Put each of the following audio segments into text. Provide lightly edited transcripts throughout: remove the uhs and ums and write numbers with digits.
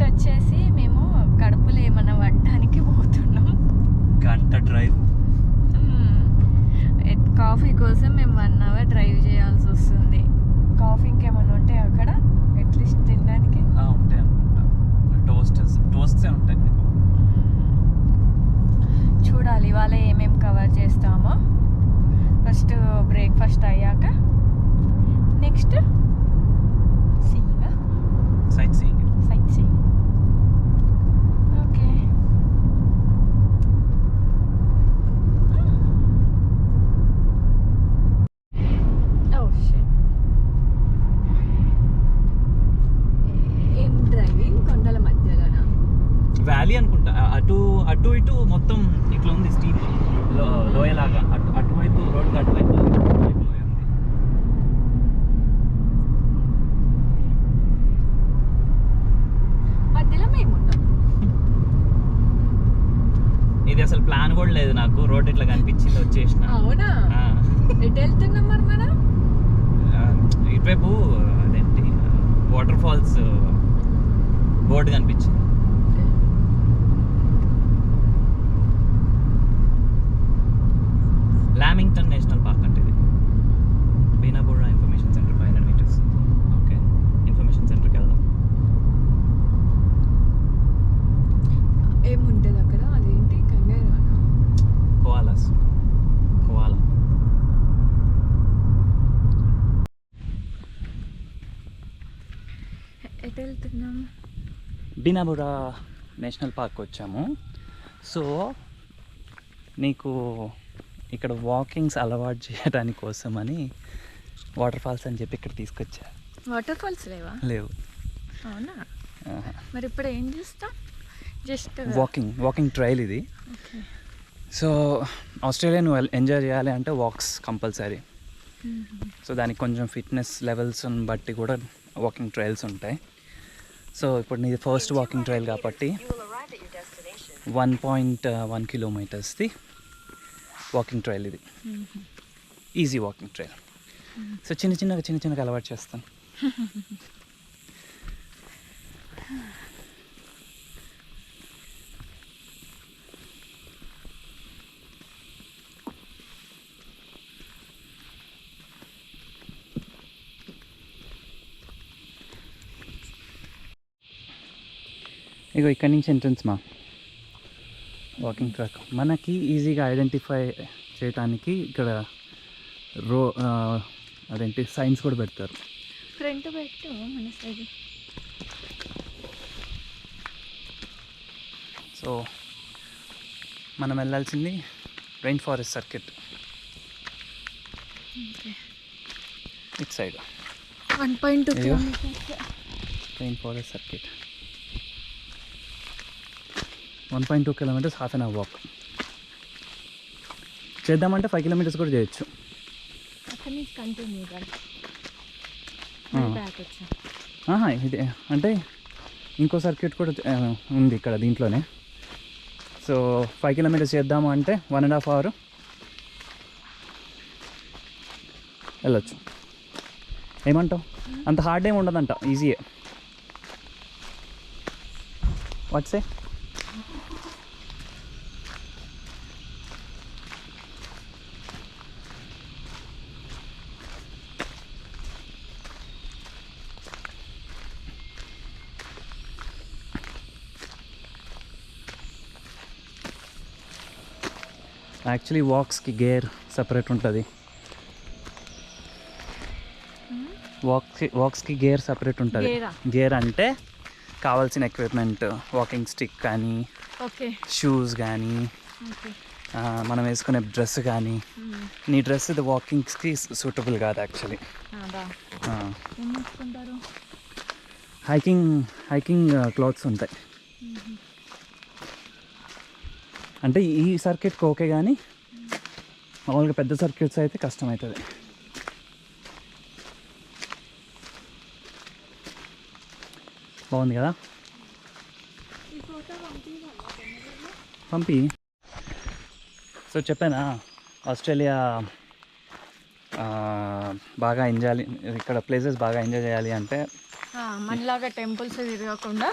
Next వచ్చేసి మేము కడుపులో ఏమన్నా పడ్డానికి పోతున్నాం. గంట డ్రైవ్. కాఫీ కోసం మేము 1 hour డ్రైవ్ చేయాల్సి వస్తుంది. కాఫీ ఇంకేమన్నా ఉంటాయి అక్కడ అట్లీస్ట్ తినడానికి? ఉంటాయి అనుకుంటా. టోస్ట్సే ఉంటాయి. చూడాలి ఇవాళ ఏమేమి కవర్ చేస్తామో. ఫస్ట్ బ్రేక్ఫాస్ట్ అయ్యాక నెక్స్ట్ సైట్ సీయింగ్. ఓకే. ఏం డ్రైవింగ్ కొండల మధ్యలోనా? వ్యాలీ అనుకుంటా. అటు ఇటు మొత్తం ఇట్లా ఉంది, స్టీప్ లోయలాగా. అటువైపు రోడ్డు అటువైపు లోయ ఉంది. మధ్యలో మేము ఉన్నాం. ఇది అసలు ప్లాన్ కూడా లేదు నాకు. రోడ్ ఇట్లా కనిపించింది, వచ్చేసిన. అవునా? ఎటు వెళ్తున్నాం మరి మనం? ఇటువైపు అదేంటి వాటర్ ఫాల్స్ బోర్డు కనిపించింది. లామింగ్టన్ నేషనల్ పార్క్ అంటే ఇది. Binna Burra information centre 500 meters. Okay, information సెంటర్కి వెళ్దాం. ఏముంటుంది అక్కడ? అదేంటి కంగారునా? కోవాలా. ఎటు వెళ్తున్నాం? బీనాబోరా నేషనల్ పార్క్ వచ్చాము. సో నీకు ఇక్కడ వాకింగ్స్ అలవాటు చేయడానికి కోసమని వాటర్ ఫాల్స్ అని చెప్పి ఇక్కడ తీసుకొచ్చా. వాటర్ ఫాల్స్ లేవు. అవునా? మరి ఇప్పుడు ఏం చేస్తాం? జస్ట్ వాకింగ్ ట్రైల్ ఇది. సో ఆస్ట్రేలియా నువ్వు ఎంజాయ్ చేయాలి అంటే వాక్స్ కంపల్సరీ. సో దానికి కొంచెం ఫిట్నెస్ లెవెల్స్ బట్టి కూడా వాకింగ్ ట్రైల్స్ ఉంటాయి. సో ఇప్పుడు నీది ఫస్ట్ వాకింగ్ ట్రైల్ కాబట్టి 1.1 kilometersది వాకింగ్ ట్రైల్ ఇది. Easy walking trail. సో చిన్నగా అలవాటు చేస్తాను. ఇగో ఇక్కడి నుంచి ఎంట్రన్స్ మా వాకింగ్ ట్రాక్. మనకి ఈజీగా ఐడెంటిఫై చేయడానికి ఇక్కడ అదేంటి సైన్స్ కూడా పెడతారు. ఫ్రంట్ పెట్టు మన సైడ్. సో మనం వెళ్ళాల్సింది rain forest circuit. It side 1.2 kilometers rain forest circuit. 1.2 kilometers, half an hour walk. చేద్దామంటే 5 kilometers కూడా చేయొచ్చు. ఇదే అంటే ఇంకో సర్క్యూట్ కూడా ఉంది ఇక్కడ దీంట్లోనే. సో 5 kilometers చేద్దాము అంటే 1.5 hours వెళ్ళొచ్చు. ఏమంటావు? అంత హార్డ్ ఏమి ఉండదంట, ఈజీయే. వాట్సే యాక్చువల్లీ వాక్స్కి గేర్ సపరేట్ ఉంటుంది. వాక్స్కి గేర్ సపరేట్ ఉంటుంది. గేర్ అంటే కావాల్సిన ఎక్విప్మెంట్, వాకింగ్ స్టిక్ కానీ, షూస్ కానీ, మనం వేసుకునే డ్రెస్ కానీ. నీ డ్రెస్ ఇది వాకింగ్స్కి సూటబుల్ కాదు యాక్చువల్లీ. హైకింగ్ క్లాత్స్ ఉంటాయి. అంటే ఈ సర్క్యూట్కి ఓకే, కానీ మామూలుగా పెద్ద సర్క్యూట్స్ అయితే కష్టమవుతుంది. బాగుంది కదా? పంపి. సో చెప్పానా ఆస్ట్రేలియా బాగా ఇక్కడ ప్లేసెస్ బాగా ఎంజాయ్ చేయాలి అంటే మనలాగా టెంపుల్స్ తిరగకుండా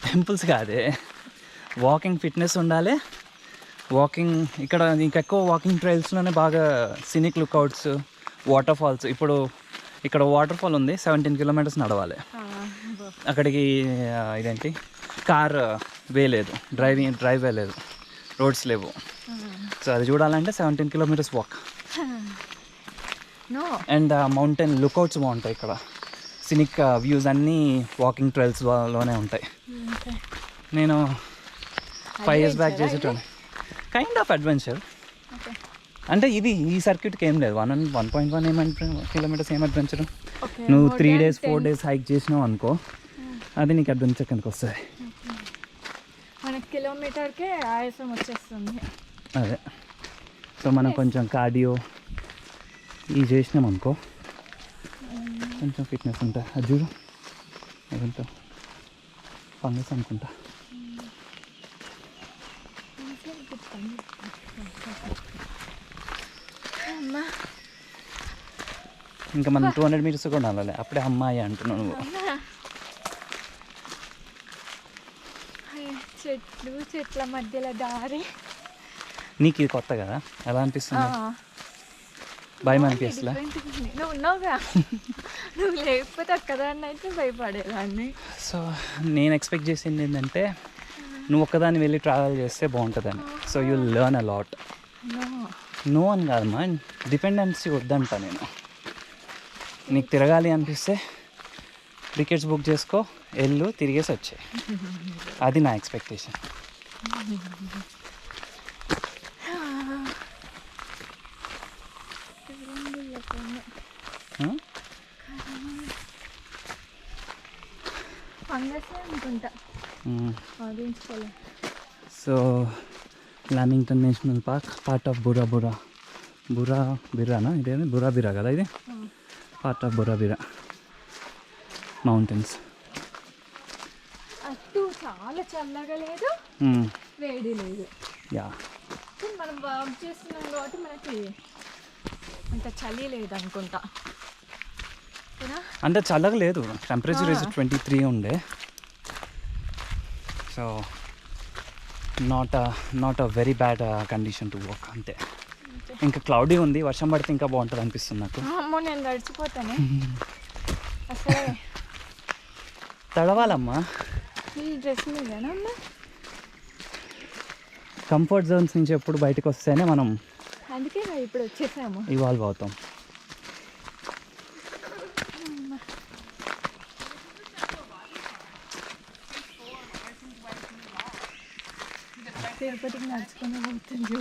టెంపుల్స్ కాదే, వాకింగ్ ఫిట్నెస్ ఉండాలి. వాకింగ్ ఇక్కడ ఇంకెక్కువ వాకింగ్ ట్రైల్స్లోనే బాగా సినిక్ లుక్అవుట్స్, వాటర్ ఫాల్స్. ఇప్పుడు ఇక్కడ వాటర్ ఫాల్ ఉంది, 17 కిలోమీటర్స్ నడవాలి అక్కడికి. ఇదేంటి కార్ వేయలేదు, డ్రైవ్ వేయలేదు, రోడ్స్ లేవు. సో అది చూడాలంటే 17 kilometres walk. And mountain lookouts బాగుంటాయి ఇక్కడ. సినిక్ వ్యూస్ అన్నీ వాకింగ్ ట్రైల్స్లోనే ఉంటాయి. నేను 5 years బ్యాక్ చేసేటోని. Kind of adventure. అంటే ఇది ఈ సర్క్యూట్కి ఏం లేదు. 1.1 కిలోమీటర్స్ ఏం అడ్వెంచర్. నువ్వు 3 days 4 days హైక్ చేసినావు అనుకో, అది నీకు అడ్వెంచర్ కిందకి వస్తుంది. మనకి కిలోమీటర్కే ఆయాసం వచ్చేస్తుంది. అదే. సో మనం కొంచెం కార్డియో ఇవి చేసినాం అనుకో, కొంచెం ఫిట్నెస్ ఉంటుంది. అది చూడు, అదంతా ఫంగస్ అనుకుంటా. ఇంకా మనం 200 meters కూడా వెళ్ళాలి. అప్పుడే అమ్మాయి అంటున్నావు నువ్వు. చెట్ల మధ్యలో దారి. నీకు ఇది కొత్త కదా, ఎలా అనిపిస్తుంది? భయం అనిపిస్తలే? నువ్వు ఉన్నావుగా, నువ్వు లేకపోతే ఒక్కదాన్ని అయితే భయపడేదాన్ని. సో నేను ఎక్స్పెక్ట్ చేసింది ఏంటంటే నువ్వు ఒక్కదాన్ని వెళ్ళి ట్రావెల్ చేస్తే బాగుంటుందని. So you learn a lot. No అని కాదమ్మా, డిపెండెన్సీ వద్దంట నేను. నీకు తిరగాలి అనిపిస్తే టికెట్స్ బుక్ చేసుకో, వెళ్ళు, తిరిగేసి వచ్చాయి. అది నా expectation. So Lamington National Park, part of బురాబిరానా? ఇదేమి బురాబిరా కదా ఇది? పార్ట్ ఆఫ్ బురాబిరా మౌంటైన్స్. అటు చాలా చల్లగా లేదు, వేడి లేదు. యా, మనం వాక్ చేస్తున్నాం కాబట్టి మనకి అంత చలి లేదు అనుకుంటా. అంటే చల్లగా లేదు, టెంపరేచర్ ఇస్ 23 ఉండే. So not a very bad condition to walk. అంతే. ఇంకా క్లౌడీ ఉంది, వర్షం పడితే ఇంకా బాగుంటుంది అనిపిస్తుంది నాకు. అమ్మో, నేను తడిచిపోతాను అసలే. తడవాలమ్మా ఈ డ్రెస్ మీదేనా అమ్మా? కంఫర్ట్ జోన్స్ నుంచి ఎప్పుడు బయటకు వస్తేనే మనం అందుకే ఇప్పుడు వచ్చేసాము, ఇవాల్వ్ అవుతాం. తిరుపతికి నడుచుకుని పోతుంది.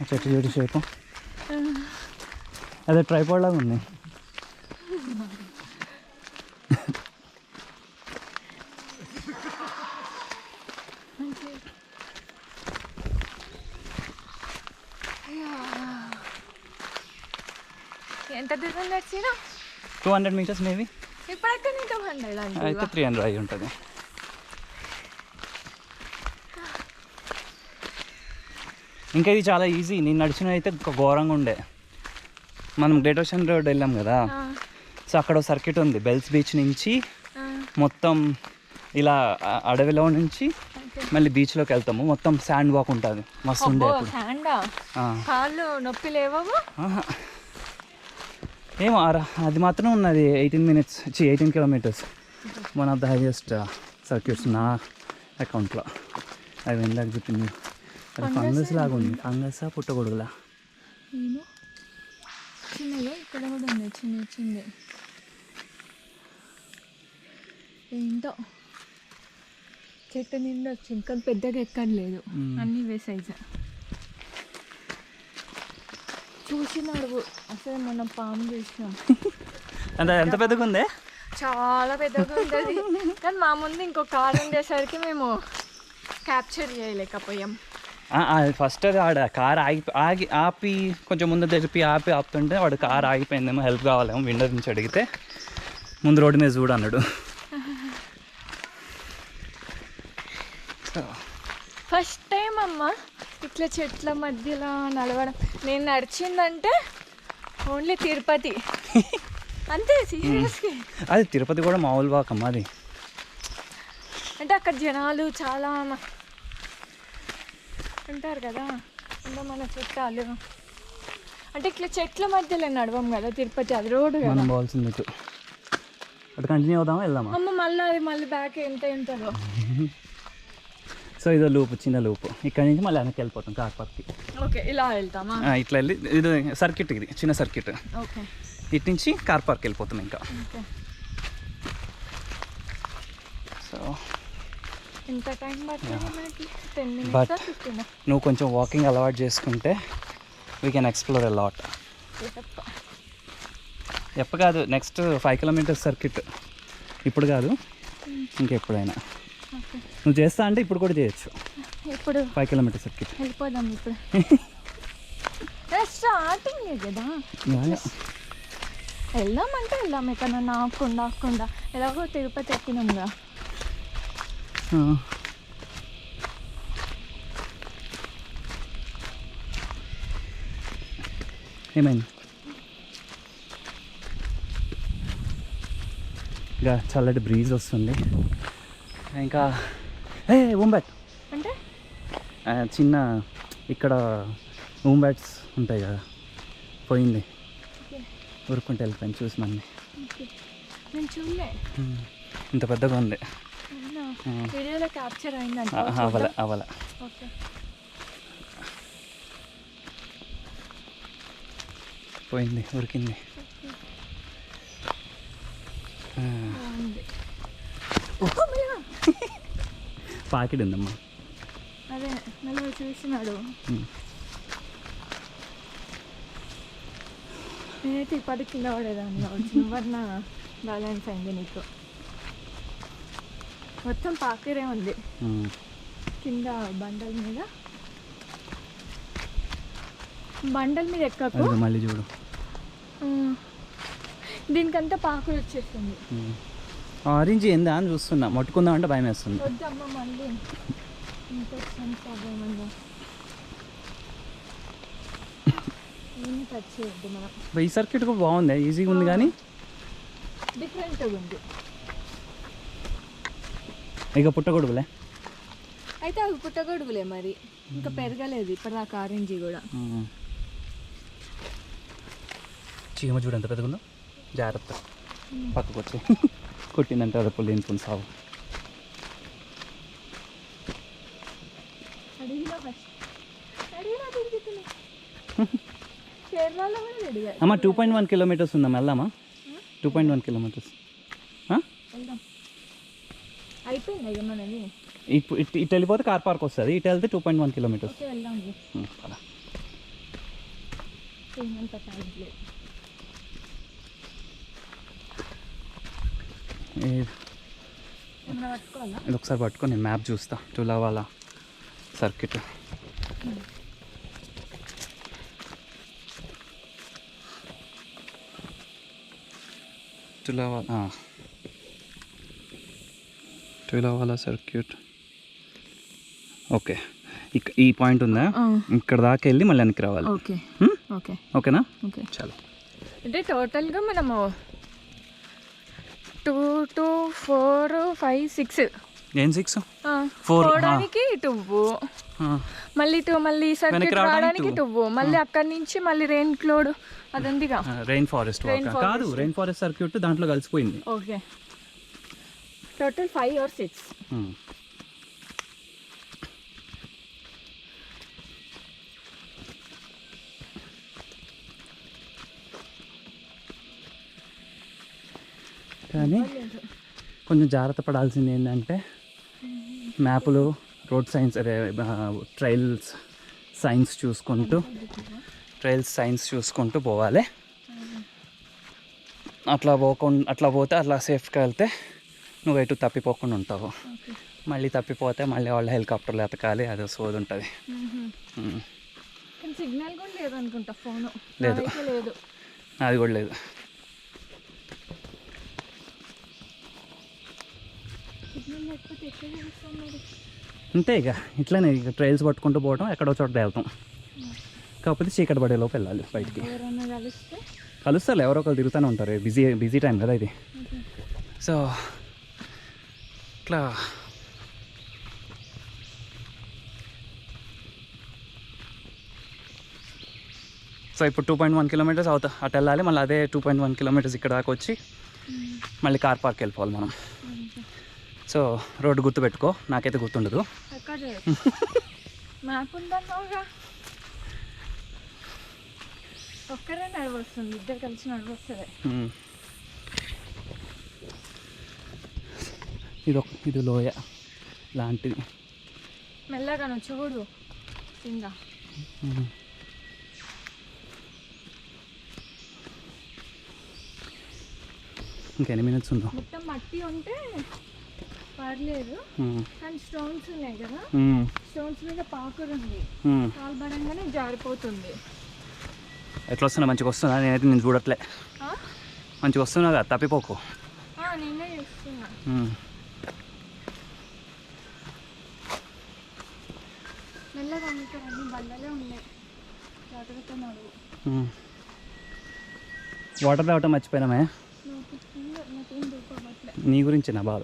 చెట్టు చెట్టు షేపు అదే ట్రైపాడ్ లాగా ఉంది. ఎంత దూరం నడిచినా? 200 meters మేబీ. ఇప్పుడైతే 200 అయితే 300 అయి ఉంటుంది. ఇంకా ఇది చాలా ఈజీ. నేను నడిచిన అయితే ఘోరంగా ఉండే. మనం గ్రేట్ ఓషన్ రోడ్ వెళ్ళాం కదా, సో అక్కడ సర్క్యూట్ ఉంది. బెల్స్ బీచ్ నుంచి మొత్తం ఇలా అడవిలో నుంచి మళ్ళీ బీచ్లోకి వెళ్తాము. మొత్తం శాండ్ వాక్ ఉంటుంది, మస్తు ఉండే. కాళ్ళు నొప్పి లేవా? ఏమో అది మాత్రం ఉన్నది. 18 kilometers. One of the highest circuits నా అకౌంట్లో. అవి ఇందాక చెప్పింది. అది ఫంగస్ లాగా ఉంది. ఫంగసా పుట్టగొడుగులా? చిన్నగా ఇక్కడ కూడా ఉంది, చిన్న ఏంటో చెట్టు నిండా వచ్చింది, కానీ పెద్దగా ఎక్కడలేదు. అన్నీ ఇవే సైజు. చూసినాడు అసలు మనం పాము చూసినాం. అంటే ఎంత పెద్దగా ఉందే? చాలా పెద్దగా ఉంటుంది. కానీ మా ముందు ఇంకో కారు ఉండేసరికి మేము క్యాప్చర్ చేయలేకపోయాం. ఫస్ట్ అది ఆడ కార్ ఆపి కొంచెం ముందు తెలిపి ఆపుతుంటే వాడు కార్ ఆగిపోయిందేమో, హెల్ప్ కావాలేమో, విండో నుంచి అడిగితే ముందు రోడ్డు మీద చూడు అన్నాడు. ఫస్ట్ టైం అమ్మ ఇట్లా చెట్ల మధ్యలో నడవడం. నేను నడిచిందంటే ఓన్లీ తిరుపతి అంతే. సీరియస్గా అది తిరుపతి కూడా మామూలు వాకమ్మ అది. అంటే అక్కడ జనాలు చాలా ఉంటారు కదా, అంటే మన చుట్టాలు. అంటే ఇట్లా చెట్ల మధ్యలో నడవం కదా తిరుపతి, అది రోడ్డు కదా. మనం పోవాల్సింది ఇటు. అటు కంటిన్యూ అవుదామా, వెళ్దామా? అమ్మ మళ్ళీ బ్యాక్ ఎంత ఉంటుందో. సో ఇదో లూపు, చిన్న లూపు. ఇక్కడ నుంచి మళ్ళీ వెనక్కి వెళ్ళిపోతాం కార్ పార్క్కి. ఓకే, ఇలా వెళ్తామా? ఇట్లా వెళ్ళి ఇది సర్కిట్, ఇది చిన్న సర్కిట్. ఓకే, ఇటు నుంచి కార్ పార్క్ వెళ్ళిపోతాం ఇంకా. ఓకే. సో ఎంత టైం పడుతుంది మనకి? 10 బట్ minutes 15? నువ్వు కొంచెం వాకింగ్ అలవాటు చేసుకుంటే we can explore a lot. ఎప్ప కాదు, నెక్స్ట్ 5 kilometers సర్కిట్. ఇప్పుడు కాదు, ఇంకెప్పుడైనా. నువ్వు చేస్తా అంటే ఇప్పుడు కూడా చేయొచ్చు. ఇప్పుడు 5 kilometers సర్కిట్ వెళ్ళిపోదాం ఇప్పుడు. స్టార్టింగ్ కదా, వెళ్దామంటే వెళ్దాం. ఎక్కడన్నా ఆకుండా ఎలాగో తిరుపతి ఎక్కినాంగా. ఏమైంది? ఇంకా చల్లటి బ్రీజ్ వస్తుంది. ఇంకా ఊంబ్యాట్ అంటే చిన్న ఇక్కడ ఊంబ్యాట్స్ ఉంటాయి కదా, పోయింది. ఊరుకుంటే వెళ్ళిపోయింది, చూసి మళ్ళీ. నేను చూడలే, ఇంత పెద్దగా ఉంది. వీడియోలో క్యాప్చర్ అయిందంట. అవల ఓకే. పోయింది, ఉరికింది. పాకెట్ ఉందమ్మా. అదే నలుగురు చూసినాడు. నేనైతే ఇప్పటి కింద పడేదాన్ని కావచ్చు. నువ్వన్నా బ్యాలెన్స్ అయింది నీకు. మొత్తం పాకిరే ఉంది కింద. బండల మీద ఎక్కకు. మళ్ళీ చూడు, దీనికంతా పాకులు వచ్చేస్తుంది. ఆరెంజ్ ఏందా అని చూస్తున్నా, ముట్టుకుందాం అంటే భయం వేస్తుంది. వద్దమ్మ, మళ్ళీ ఇన్ఫెక్షన్స్ అవ్వమన్నా ఏమి టచ్ చేయొద్దు మనం. ఈ సర్క్యూట్ కూడా బాగుంది, ఈజీగా ఉంది కానీ డిఫరెంట్గా ఉంది. ఇక పుట్టగొడుగులే అయితే అవి పుట్టగొడుగులే మరి, ఇంకా పెరగలేదు ఇప్పటిదాకా ఆరెంజ్ కూడా. చీమ చూడు ఎంత పెద్దగా ఉందో. జాగ్రత్త, పక్కకు వచ్చి కొట్టిందంటే అది పుల్లేని పుని సాగు. అమ్మా 2.1 kilometers ఉందాం, వెళ్దామా? 2.1 kilometers అయిపోయింది ఇక మనది. ఇటు వెళ్ళిపోతే కార్ పార్క్ వస్తుంది, ఇటు వెళ్తే 2.1 kilometers. వెళ్దాం. ఇది ఒకసారి పట్టుకొని నేను మ్యాప్ చూస్తా. తులావాలా సర్కిట్. తులావాలా సర్క్యూట్. ఓకే, ఈ పాయింట్ ఉందా, ఇక్కడ దాకా వెళ్ళి మళ్ళీ వెనక్కి రావాలి. ఓకే, ఓకే, ఓకేనా? ఓకే, చాలా. అంటే టోటల్గా మనము 2, 2, 4, 5, 6. ఏం 6? 4 పోవడానికి 2, మళ్ళీ సర్కిట్ రావడానికి 2, మళ్ళీ అక్కడి నుంచి మళ్ళీ రెయిన్ క్లౌడ్ అది ఉందిగా, రెయిన్ ఫారెస్ట్ కాదు, రెయిన్ ఫారెస్ట్ సర్క్యూట్ దాంట్లో కలిసిపోయింది. Okay, total 5 or 6. కానీ కొంచెం జాగ్రత్త పడాల్సింది ఏంటంటే మ్యాప్లు, రోడ్ సైన్స్, అదే ట్రైల్స్ సైన్స్ చూసుకుంటూ పోవాలి. అట్లా పోతే అట్లా సేఫ్గా వెళ్తే నువ్వు ఎటు తప్పిపోకుండా ఉంటావు. మళ్ళీ తప్పిపోతే మళ్ళీ వాళ్ళు హెలికాప్టర్లు ఎతకాలి, అది సోది ఉంటుంది. సిగ్నల్ కూడా లేదు అనుకుంటా, ఫోన్ లేదు, అది కూడా లేదు. అంతే ఇక ఇట్లానే ఇక ట్రైల్స్ పట్టుకుంటూ పోవడం ఎక్కడో చోట వెళ్తాం. కాకపోతే చీకటి పడేలోపు వెళ్ళాలి బయటికి. ఎవరన్నా కలిస్తే కలుస్తారు, ఎవరో ఒకరు తిరుగుతూనే ఉంటారు. బిజీ టైం కదా ఇది. సో ఇట్లా సో ఇప్పుడు 2.1 కిలోమీటర్స్ అవుతా అటు వెళ్ళాలి. మళ్ళీ అదే 2.1 కిలోమీటర్స్ ఇక్కడ దాకా వచ్చి మళ్ళీ కార్ పార్క్ వెళ్ళిపోవాలి మనం. సో రోడ్డు గుర్తుపెట్టుకో, నాకైతే గుర్తుండదు. మ్యాప్ ఉందన్నావుగా, ఒక్కరే నడవస్తుంది, ఇద్దరు కలిసి నడవస్తుంది. ఇది లోయ లాంటిది. మెల్లగా చూడు కింద. ఇంకెన్ని మినిట్స్ ఉందో. మొత్తం మట్టి ఉంటే పర్లేదు, కానీ స్టోన్స్ ఉన్నాయి కదా, స్టోన్స్ మీద పాకురు ఉంది, కాలు పడంగానే జారిపోతుంది. ఎట్లా వస్తున్నా? మంచిగా వస్తున్నా? నేనైతే నేను చూడట్లే. మంచిగా వస్తున్నా కదా, తప్పిపోకు. నేనే చూస్తున్నా. మెల్లగా ఇక్కడ అన్ని బండలే ఉన్నాయి, జాగ్రత్త నడువు. వాటర్ తాగటం మర్చిపోయినామే. నీ గురించి నా బాధ.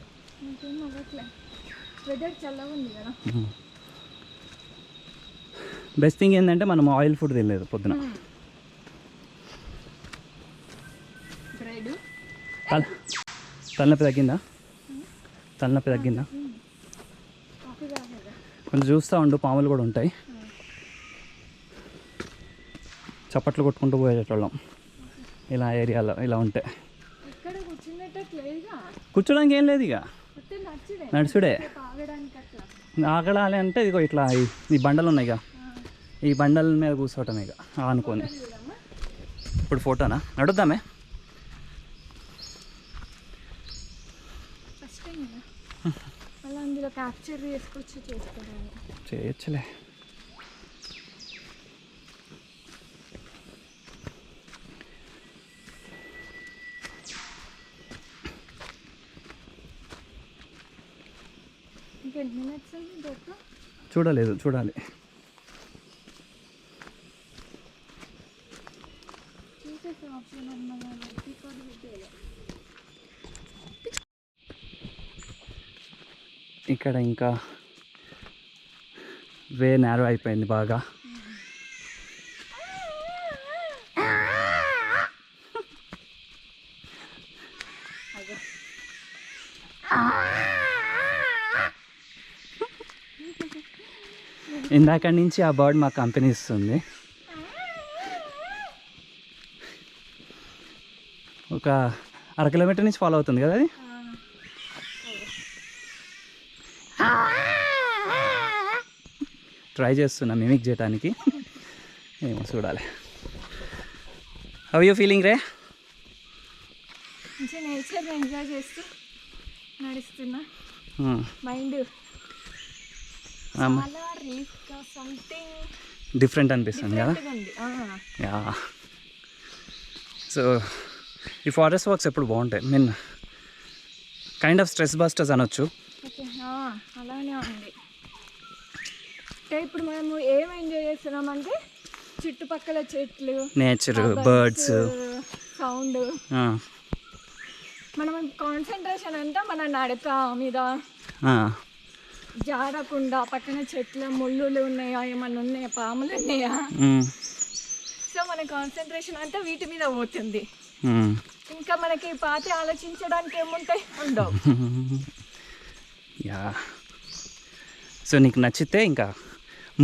వెదర్ చల్లగా ఉంది కదా. బెస్ట్ థింగ్ ఏంటంటే మనం ఆయిల్ ఫుడ్ తినలేదు పొద్దున. తలనొప్పి తగ్గిందా? తలనొప్పి తగ్గిందా? కొంచెం చూస్తూ ఉండు, పాములు కూడా ఉంటాయి. చప్పట్లు కొట్టుకుంటూ పోయేటోళ్ళం ఇలా ఏరియాలో. ఇలా ఉంటే కూర్చోడానికి ఏం లేదు, ఇక నడుచుడే. ఆగడాలి అంటే ఇదిగో ఇట్లా ఈ బండలు ఉన్నాయి ఇక, ఈ బండల మీద కూర్చోవటం ఇక అనుకోని. ఇప్పుడు ఫోటోనా? నడుద్దామే. చేయొచ్చులే. చూడలేదు, చూడాలి. ఇక్కడ ఇంకా వే నేరో అయిపోయింది బాగా. ఇందాక నుంచి ఆ బర్డ్ మాకు కంపెనీ ఇస్తుంది. ఒక 1/2 కిలోమీటర్ నుంచి ఫాలో అవుతుంది కదా అది. ట్రై చేస్తున్నా మిమిక్ చేయడానికి, ఏమో చూడాలి. How you feeling ray? Nature enjoy చేస్తూ నడుస్తున్నా. మైండ్ డిఫరెంట్ అనిపిస్తుంది కదా. యా. సో ఈ ఫారెస్ట్ వాక్స్ ఎప్పుడు బాగుంటాయి. Mean kind of stress busters అనొచ్చు. అలానే ఉంది. అంటే ఇప్పుడు మనము ఏం ఎంజాయ్ చేస్తున్నామంటే చుట్టుపక్కల చెట్లు, నేచర్, బర్డ్స్, సౌండ్. మనం కాన్సన్ట్రేషన్ అంతా మన నడక మీద, జారకుండా పక్కన చెట్ల ముళ్ళులు ఉన్నాయా, ఏమన్నా ఉన్నాయా, పాములు ఉన్నాయా. సో మన కాన్సన్ట్రేషన్ అంతా వీటి మీద పోతుంది. ఇంకా మనకి పాతి ఆలోచించడానికి ఏముంటాయి, ఉండవు. యా. సో నీకు నచ్చితే ఇంకా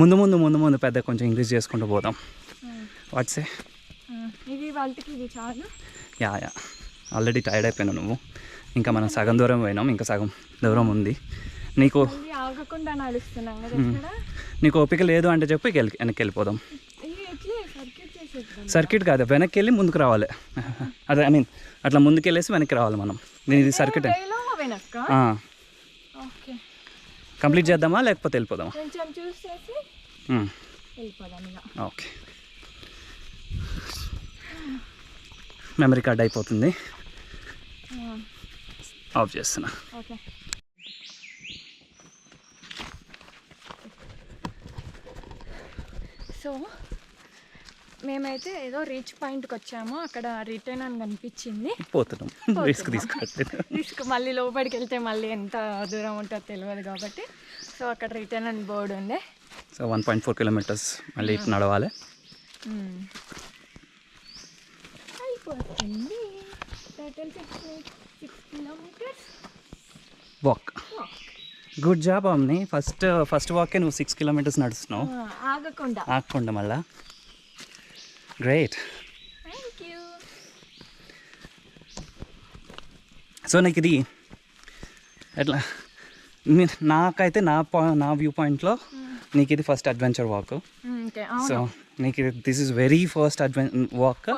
ముందు ముందు ముందు ముందు పెద్ద కొంచెం ఇంక్రీజ్ చేసుకుంటూ పోదాం. వాట్సే ఇది వాళ్ళకి ఇది చాలు. Yeah yeah. ఆల్రెడీ టైర్డ్ అయిపోయినావు నువ్వు. ఇంకా మనం సగం దూరం పోయినాం, ఇంకా సగం దూరం ఉంది. నీకు ఆగకుండా నడుస్తున్నాం కదా. నీకు ఓపిక లేదు అంటే చెప్పి వెనక్కి వెళ్ళిపోదాం. సర్కిట్ కాదు, వెనక్కి వెళ్ళి ముందుకు రావాలి. అదే ఐ మీన్ అట్లా ముందుకు వెళ్ళేసి వెనక్కి రావాలి మనం. నేను ఇది సర్కిట్ కంప్లీట్ చేద్దామా లేకపోతే వెళ్ళిపోదామా? ఓకే. మెమరీ కార్డ్ అయిపోతుంది, ఆఫ్ చేస్తున్నా. సో మేమైతే ఏదో రీచ్ పాయింట్కి వచ్చాము, అక్కడ రిటర్న్ అని కనిపించింది. పోతున్నాం, రిస్క్ తీసుకోవట్లేదు. రిస్క్ మళ్ళీ లోపలికి వెళ్తే మళ్ళీ ఎంత దూరం ఉంటుందో తెలియదు కాబట్టి. సో అక్కడ రిటర్న్ అని బోర్డు ఉండే. సో 1.4 kilometers మళ్ళీ ఇటు నడవాలి. అయిపోతుంది. 6 kilometers వాక్. గుడ్ జాబ్ అమ్ని. ఫస్ట్ వాకే నువ్వు 6 kilometers నడుస్తున్నావు ఆగకుండా మళ్ళా. గ్రేట్. Thank you. సో నాకు ఇది ఎట్లా, నాకైతే నా వ్యూ పాయింట్లో నీకు ఇది ఫస్ట్ అడ్వెంచర్ వాక్. సో నీకు ఇది this is very first walk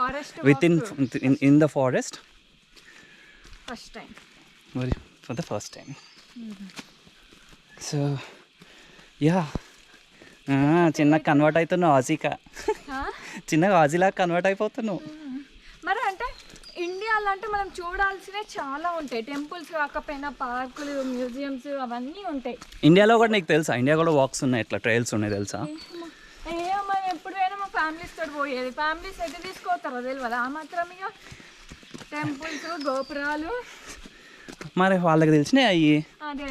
with in the forest for the first time. So yeah, చిన్నగా కన్వర్ట్ అవుతున్నావు ఆజీకా, చిన్నగా ఆజీలాగా కన్వర్ట్ అయిపోతున్నావు. మరి అంటే ఇండియాలో అంటే మనం చూడాల్సినవి చాలా ఉంటాయి, టెంపుల్స్ కాకపోయినా పార్కులు, మ్యూజియంస్ అవన్నీ ఉంటాయి. ఇండియాలో కూడా నీకు తెలుసా, ఇండియా కూడా వాక్స్ ఉన్నాయి, ఇట్లా ట్రైల్స్ ఉన్నాయి తెలుసా? మనం ఎప్పుడైనా మా ఫ్యామిలీస్ తోటి పోయేది, ఫ్యామిలీస్ అయితే తీసుకోతారో తెలియదు ఆ మాత్రం. ఇక టెంపుల్స్, గోపురాలు మరి వాళ్ళకి తెలిసినాయి అయ్యి. అదే.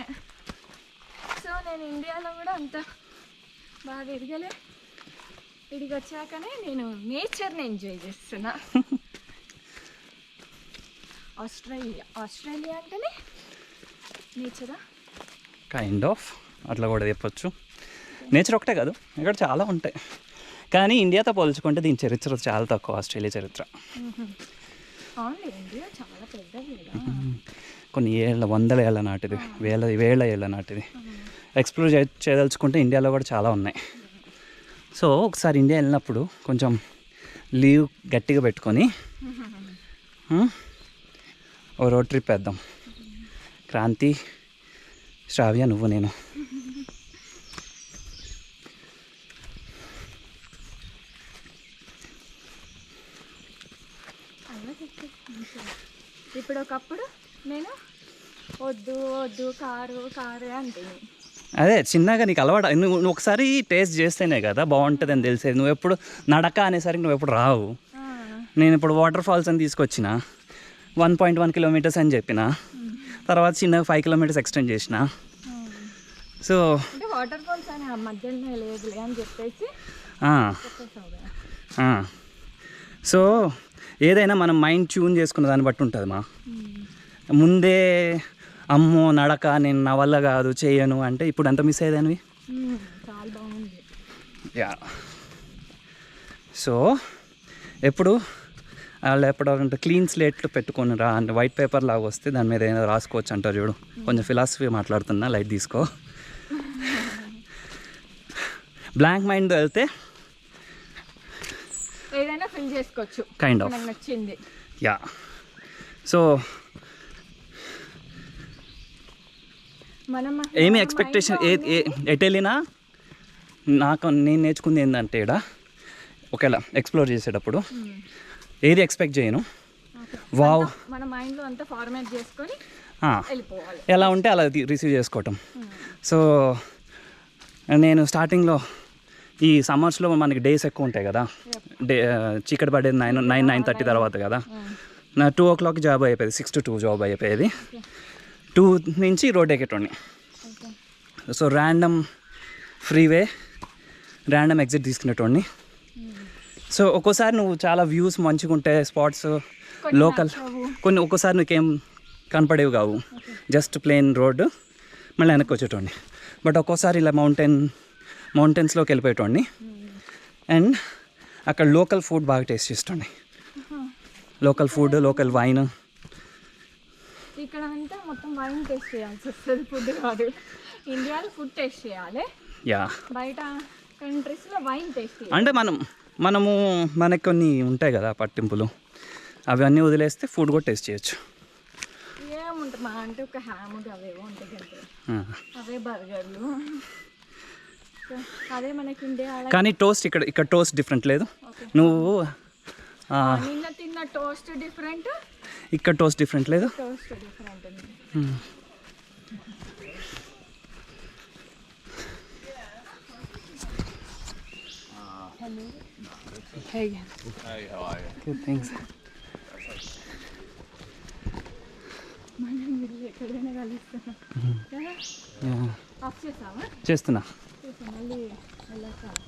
సో నేను ఇండియాలో కూడా అంత బాగా ఎదగలే, ఇడికి వచ్చాకనే నేను నేచర్ని ఎంజాయ్ చేస్తున్నా. ఆస్ట్రేలియా అంటేనే నేచరా కైండ్ ఆఫ్, అట్లా కూడా చెప్పొచ్చు. నేచర్ ఒకటే కాదు, ఇక్కడ చాలా ఉంటాయి, కానీ ఇండియాతో పోల్చుకుంటే దీని చరిత్ర చాలా తక్కువ. ఆస్ట్రేలియా చరిత్ర ఇండియా చాలా పెద్దది, కొన్ని వందల ఏళ్ళ నాటిది, వేల ఏళ్ళ నాటిది. ఎక్స్ప్లోర్ చేయదలుచుకుంటే ఇండియాలో కూడా చాలా ఉన్నాయి. సో ఒకసారి ఇండియా వెళ్ళినప్పుడు కొంచెం లీవ్ గట్టిగా పెట్టుకొని ఓ రోడ్ ట్రిప్ వేద్దాం. క్రాంతి, శ్రావ్య, నువ్వు, నేను. ఇప్పుడు ఒకప్పుడు నేను వద్దు కారు అంటే అదే చిన్నగా నీకు అలవాటు. నువ్వు ఒకసారి టేస్ట్ చేస్తేనే కదా బాగుంటుంది అని తెలిసేది. నువ్వు ఎప్పుడు నడక అనేసరికి నువ్వు ఎప్పుడు రావు. నేను ఇప్పుడు వాటర్ ఫాల్స్ అని తీసుకొచ్చిన, 1.1 kilometers అని చెప్పిన, తర్వాత చిన్నగా 5 kilometers ఎక్స్టెండ్ చేసిన. సో వాటర్ ఫాల్స్ అని మధ్యలో లేదు అని చెప్పేసి. సో ఏదైనా మనం మైండ్ ట్యూన్ చేసుకున్న దాన్ని బట్టి ఉంటుంది. ముందే అమ్మో నడక నేను నా వల్ల కాదు చేయను అంటే ఇప్పుడు ఎంత మిస్ అయ్యేదానివి. చాలా బాగుంది. యా. సో ఎప్పుడు వాళ్ళు ఎప్పుడంటే క్లీన్ స్లేట్లు పెట్టుకొని రా అంటే వైట్ పేపర్ లాగా వస్తే దాని మీద ఏదైనా రాసుకోవచ్చు అంటారు చూడు. కొంచెం ఫిలాసఫీ మాట్లాడుతున్నా, లైట్ తీసుకో. బ్లాంక్ మైండ్ వెళ్తే ఏదైనా ఫిల్ చేసుకోవచ్చు, కైండ్ ఆఫ్ నచ్చింది. యా. సో ఏమి ఎక్స్పెక్టేషన్ ఎటు వెళ్ళినా నేను నేర్చుకుంది ఏంటంటే ఇక్కడ ఒకవేళ ఎక్స్ప్లోర్ చేసేటప్పుడు ఏది ఎక్స్పెక్ట్ చేయను. వావ్, మన మైండ్లో అంతా ఫార్మాట్ చేసుకొని ఎలా ఉంటే అలా రిసీవ్ చేసుకోవటం. సో నేను స్టార్టింగ్లో ఈ సమ్మర్స్లో మనకి డేస్ ఎక్కువ ఉంటాయి కదా, చీకటి పడేది 9:30 తర్వాత కదా. నా 2 o'clock జాబ్ అయిపోయేది, 6 to 2 జాబ్ అయిపోయేది. 2 నుంచి రోడ్ ఎక్కేటోని. So random freeway, random exit తీసుకునేటోడిని. సో ఒక్కోసారి నువ్వు చాలా వ్యూస్ మంచిగా ఉంటాయి, స్పాట్స్ లోకల్, కొన్ని ఒక్కోసారి నీకేం కనపడేవి కావు, జస్ట్ ప్లెయిన్ రోడ్, మళ్ళీ వెనక్కి వచ్చేటోడిని. బట్ ఒక్కోసారి ఇలా మౌంటైన్స్లోకి వెళ్ళిపోయేటోడిని. అండ్ అక్కడ లోకల్ ఫుడ్ బాగా టేస్ట్ చేస్తుండే, లోకల్ ఫుడ్, లోకల్ వైన్. ఇక్కడ అంటే మొత్తం వైన్ టేస్ట్ చేయాల్సి వస్తుంది, ఫుడ్ కాదు. ఇండియాలో ఫుడ్ టేస్ట్ చేయాలి, యా. బయట కంట్రీస్లో వైన్ టేస్ట్ అంటే మనకి కొన్ని ఉంటాయి కదా పట్టింపులు, అవన్నీ వదిలేస్తే ఫుడ్ కూడా టేస్ట్ చేయొచ్చు. ఏముంటుంది మా అంటే ఒక హ్యామ్ అవేవో ఉంటాయి అంటే అవే బర్గర్లు, అదే మనకి ఇండియా. కానీ టోస్ట్ ఇక్కడ టోస్ట్ డిఫరెంట్ లేదు. నువ్వు నిన్న తిన్న టోస్ట్ డిఫరెంట్, ఇక్కడ టోస్ట్ డిఫరెంట్ లేదు. టోస్ట్ డిఫరెంట్ ఉంది. Hello hey thanks. మనం వీళ్ళు ఎక్కడైనా కలుస్తున్నాం కదా. ఆఫ్ చేసావా? చేస్తున్నా. మళ్ళీ వెళ్ళాక